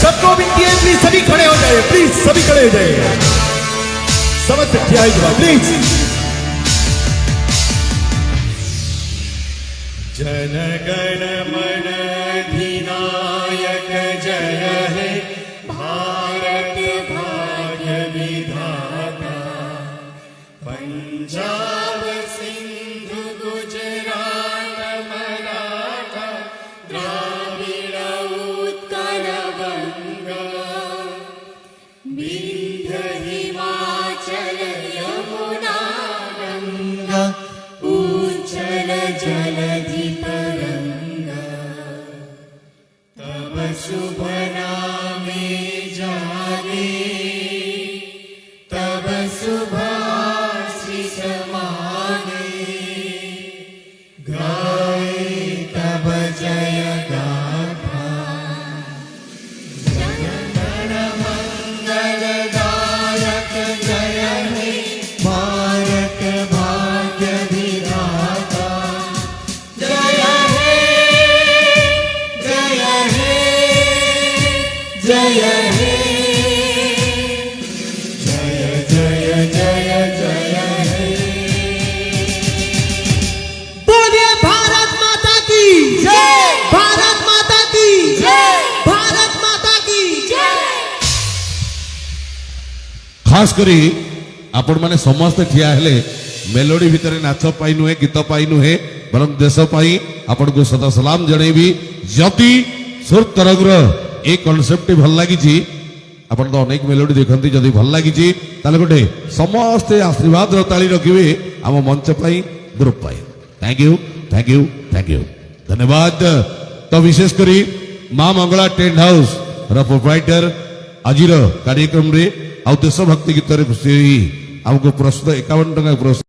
सबको विनती है प्लीज सभी खड़े हो जाए, प्लीज सभी खड़े हो जाए, समस्त ठिया प्लीज। जन गण मन अधिनायक जय हे भारत भाग्य विधाता। पंजाब सिंधु गुजरात मराठा द्राविड़ उत्कल बंगा। विंध्य हिमाचल यमुना गंगा उज्जल जलधि तरंगा। तब शुभ नामे जागे तब शुभाशीष मागे। गाए तब जय गाथा जन गण मंगलदायक जय हे भारत भाग्य विधाता। जय हे जय हे जय हे जय जय जय जय हे। बोलिए भारत माता की जय, भारत माता की जय, भारत माता की जय। खास करी आपण माने समस्त ठिया हेले मेलोडी भितर नाच पाई नुहे गीत पाई नुहे बरं देश पाई आपण को सदा सलाम जणेबी। जति सुर तरंगर ए कॉन्सेप्ट भल लागी आपण तो अनेक मेलोडी देखंती जदि भल लागी ताले गोटे समस्त आशीर्वाद ताली रखिबे आम मंच पाई ग्रुप पाई। Thank you thank you thank thank. You विशेष करी मां मंगला टेंट हाउस रा प्रोप्राइटर आजिर कार्यक्रम रे आउ देशभक्ति गीत रे खुशी हमको प्रस्तुत 51 टका प्रस्तुत